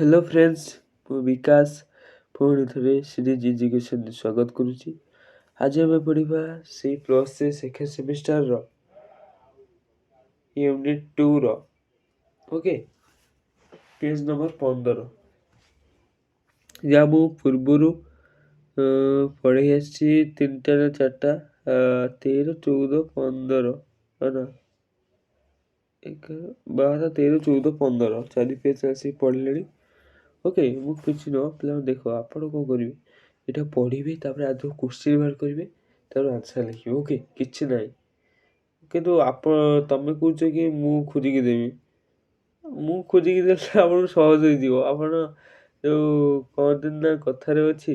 Hello friends, ମୁଁ ବିକାଶ ପୁଣି ଥରେ ସିରିଜ୍ ଏଜୁକେସନରେ ସ୍ୱାଗତ କରୁଛି। ଆଜି ଆମେ ପଢ଼ିବା ସେଇ ପ୍ଲସ୍ ଥ୍ରୀ ସେକେଣ୍ଡ ସେମିଷ୍ଟାରର ୟୁନିଟ୍ 2ର ଓକେ ପେଜ୍ ନମ୍ବର 15 ଯାହା ମୁଁ ପୂର୍ବରୁ ପଢ଼େଇ ଆସିଛି 3ଟା ନା 4ଟା 13, 14, 15 ନା 11, 12, 13, 14, 15 4 ପେଜ୍ ଆସିକି ପଢ଼ିଲେଣି। ଓକେ, ମୁଁ କିଛି ନୁହଁ ପିଲାମାନେ, ଦେଖ ଆପଣ କ'ଣ କରିବେ, ଏଇଟା ପଢ଼ିବେ, ତାପରେ ଆଦৌ କୋଶ୍ଚିନ୍ ବାହାର କରିବେ, ତାପରେ ଆନ୍ସର୍ ଲେଖିବେ। ଓକେ, କିଛି ନାହିଁ। କିନ୍ତୁ ତମେ କହୁଛ କି ମୁଁ ଖୋଜିକି ଦେବି, ମୁଁ ଖୋଜିକି ଦେଲେ ଆପଣଙ୍କୁ ସହଜ ହେଇଯିବ। ଆପଣ ଯେଉଁ କହନ୍ତି ନା କଥାରେ ଅଛି,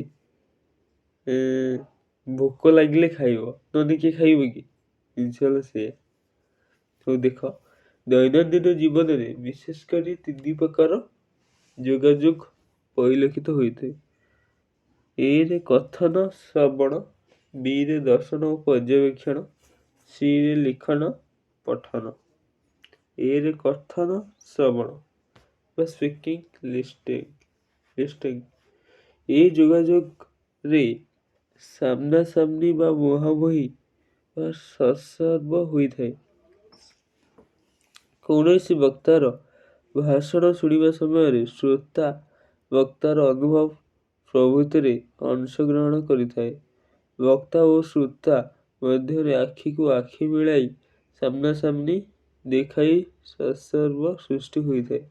ଭୋକ ଲାଗିଲେ ଖାଇବ, ନହେଲେ କିଏ ଖାଇବ କି? ଜିନିଷ ହେଲା ସେଇଆ। ସବୁ ଦେଖ, ଦୈନନ୍ଦିନ ଜୀବନରେ ବିଶେଷ କରି 3 ପ୍ରକାର ଯୋଗାଯୋଗ ପରିଲକ୍ଷିତ ହୋଇଥାଏ। ଏରେ କଥନ ଶ୍ରବଣ, ବିରେ ଦର୍ଶନ ଓ ପର୍ଯ୍ୟବେକ୍ଷଣ, ସିରେ ଲିଖନ ପଠନ। ଏରେ କଥନ ଶ୍ରବଣ ବା ସ୍ପିକିଂ ଲିଷ୍ଟିଂ। ଏ ଯୋଗାଯୋଗରେ ସାମ୍ନାସାମ୍ନି ବା ମୁହାଁମୁହିଁ ବା ସତ୍ସର୍ବ ହୋଇଥାଏ। କୌଣସି ବକ୍ତାର ଭାଷଣ ଶୁଣିବା ସମୟରେ ଶ୍ରୋତା ବକ୍ତାର ଅନୁଭବ ପ୍ରଭୃତିରେ ଅଂଶଗ୍ରହଣ କରିଥାଏ। ବକ୍ତା ଓ ଶ୍ରୋତା ମଧ୍ୟରେ ଆଖିକୁ ଆଖି ମିଳାଇ ସାମ୍ନାସାମ୍ନି ଦେଖାଇ ସତ୍ସର୍ବ ସୃଷ୍ଟି ହୋଇଥାଏ।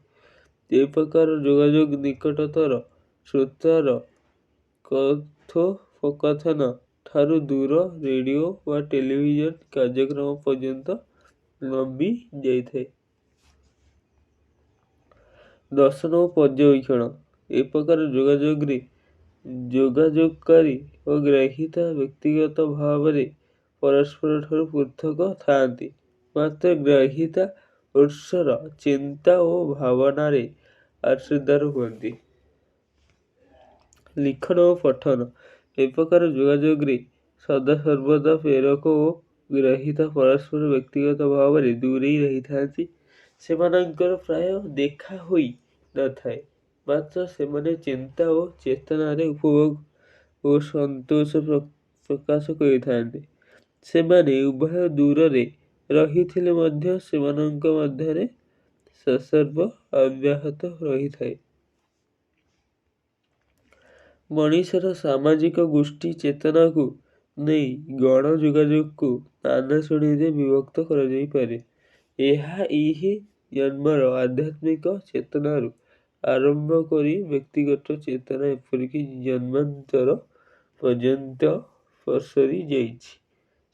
ଏ ପ୍ରକାର ଯୋଗାଯୋଗ ନିକଟତର ଶ୍ରୋତାର କଥୋପକଥନ ଠାରୁ ଦୂର ରେଡ଼ିଓ ବା ଟେଲିଭିଜନ କାର୍ଯ୍ୟକ୍ରମ ପର୍ଯ୍ୟନ୍ତ ଲମ୍ବି ଯାଇଥାଏ। ଦର୍ଶନ ଓ ପର୍ଯ୍ୟବେକ୍ଷଣ। ଏ ପ୍ରକାର ଯୋଗାଯୋଗରେ ଯୋଗାଯୋଗକାରୀ ଓ ଗ୍ରାହୀତା ବ୍ୟକ୍ତିଗତ ଭାବରେ ପରସ୍ପରଠାରୁ ପୃଥକ ଥାଆନ୍ତି, ମାତ୍ର ଗ୍ରାହୀତା ଉତ୍ସର ଚିନ୍ତା ଓ ଭାବନାରେ ଅଂଶୀଦାର ହୁଅନ୍ତି। ଲିଖନ ଓ ପଠନ। ଏ ପ୍ରକାର ଯୋଗାଯୋଗରେ ସଦାସର୍ବଦା ପ୍ରେରକ ଓ ଗ୍ରାହୀତା ପରସ୍ପର ବ୍ୟକ୍ତିଗତ ଭାବରେ ଦୂରେଇ ରହିଥାନ୍ତି। ସେମାନଙ୍କର ପ୍ରାୟ ଦେଖା ହୋଇ ନଥାଏ, ମାତ୍ର ସେମାନେ ଚିନ୍ତା ଓ ଚେତନାରେ ଉପଭୋଗ ଓ ସନ୍ତୋଷ ପ୍ରକାଶ କରିଥାନ୍ତି। ସେମାନେ ଉଭୟ ଦୂରରେ ରହିଥିଲେ ମଧ୍ୟ ସେମାନଙ୍କ ମଧ୍ୟରେ ସତ୍ସର୍ବ ଅବ୍ୟାହତ ରହିଥାଏ। ମଣିଷର ସାମାଜିକ ଗୋଷ୍ଠୀ ଚେତନାକୁ ନେଇ ଗଣ ଯୋଗାଯୋଗକୁ ନାନା ଶ୍ରେଣୀରେ ବିଭକ୍ତ କରାଯାଇପାରେ। ଏହା ଏହି ଜନ୍ମର ଆଧ୍ୟାତ୍ମିକ ଚେତନାରୁ ଆରମ୍ଭ କରି ବ୍ୟକ୍ତିଗତ ଚେତନା ଏପରିକି ଜନ୍ମାନ୍ତର ପର୍ଯ୍ୟନ୍ତ ପସରି ଯାଇଛି।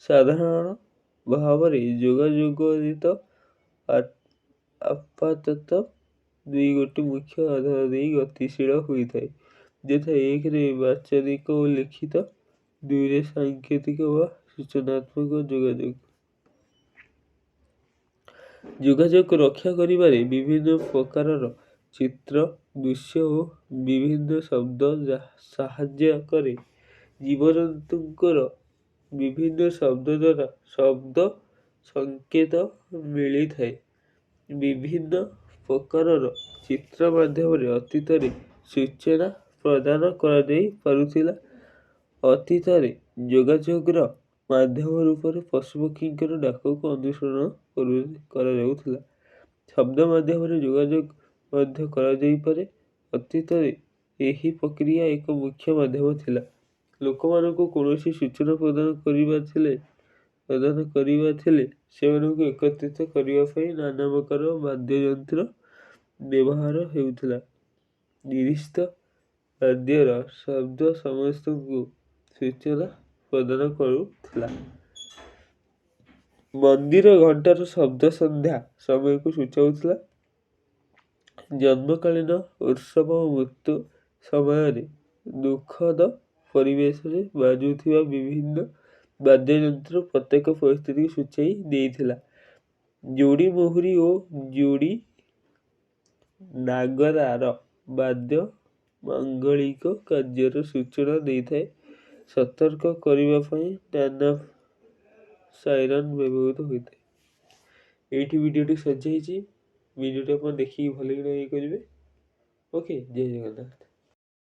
ସାଧାରଣ ଭାବରେ ଯୋଗାଯୋଗରିତ ଆପାତତଃ 2ଗୋଟି ମୁଖ୍ୟ ଆଧାର ଦେଇ ଗତିଶୀଳ ହୋଇଥାଏ, ଯଥା 1ରେ ବାଚନିକ ଓ ଲିଖିତ, 2ରେ ସାଙ୍କେତିକ ବା ସୂଚନାତ୍ମକ ଯୋଗାଯୋଗ। ଯୋଗାଯୋଗ ରକ୍ଷା କରିବାରେ ବିଭିନ୍ନ ପ୍ରକାରର ଚିତ୍ର, ଦୃଶ୍ୟ ଓ ବିଭିନ୍ନ ଶବ୍ଦ ସାହାଯ୍ୟ କରେ। ଜୀବଜନ୍ତୁଙ୍କର ବିଭିନ୍ନ ଶବ୍ଦ ଦ୍ୱାରା ଶବ୍ଦ ସଂକେତ ମିଳିଥାଏ। ବିଭିନ୍ନ ପ୍ରକାରର ଚିତ୍ର ମାଧ୍ୟମରେ ଅତୀତରେ ସୂଚନା ପ୍ରଦାନ କରାଯାଇ ପାରୁଥିଲା। ଅତୀତରେ ଯୋଗାଯୋଗର ମାଧ୍ୟମ ରୂପରେ ପଶୁପକ୍ଷୀଙ୍କର ଡାକକୁ ଅନୁସରଣ କରାଯାଉଥିଲା। ଶବ୍ଦ ମାଧ୍ୟମରେ ଯୋଗାଯୋଗ ମଧ୍ୟ କରାଯାଇପାରେ। ଅତୀତରେ ଏହି ପ୍ରକ୍ରିୟା ଏକ ମୁଖ୍ୟ ମାଧ୍ୟମ ଥିଲା। ଲୋକମାନଙ୍କୁ କୌଣସି ସୂଚନା ପ୍ରଦାନ କରିବା ଥିଲେ ସେମାନଙ୍କୁ ଏକତ୍ରିତ କରିବା ପାଇଁ ନାନା ପ୍ରକାର ବାଦ୍ୟଯନ୍ତ୍ର ବ୍ୟବହାର ହେଉଥିଲା। ନିର୍ଦ୍ଦିଷ୍ଟ ବାଦ୍ୟର ଶବ୍ଦ ସମସ୍ତଙ୍କୁ ସୂଚନା ପ୍ରଦାନ କରୁଥିଲା। ମନ୍ଦିର ଘଣ୍ଟାର ଶବ୍ଦ ସନ୍ଧ୍ୟା ସମୟକୁ ସୂଚାଉଥିଲା। ଜନ୍ମକାଳୀନ ଉତ୍ସବ ଓ ମୃତ୍ୟୁ ସମୟରେ ଦୁଃଖଦ ପରିବେଶରେ ବାଜୁଥିବା ବିଭିନ୍ନ ବାଦ୍ୟଯନ୍ତ୍ର ପ୍ରତ୍ୟେକ ପରିସ୍ଥିତିକୁ ସୂଚାଇ ଦେଇଥିଲା। ଯୋଡ଼ି ମୋହରି ଓ ଯୋଡ଼ି ନାଗରାର ବାଦ୍ୟ ମାଙ୍ଗଳିକ କାର୍ଯ୍ୟର ସୂଚନା ଦେଇଥାଏ। ସତର୍କ କରିବା ପାଇଁ ନାନା ସାଇରନ୍ ବ୍ୟବହୃତ ହୋଇଥାଏ। ଏଇଠି ଭିଡ଼ିଓଟି ସରିଯାଇଛି। ଭିଡ଼ିଓଟି ଆପଣ ଦେଖିକି ଭଲ କିନା ଇଏ କରିବେ। ଓକେ, ଜୟ ଜଗନ୍ନାଥ।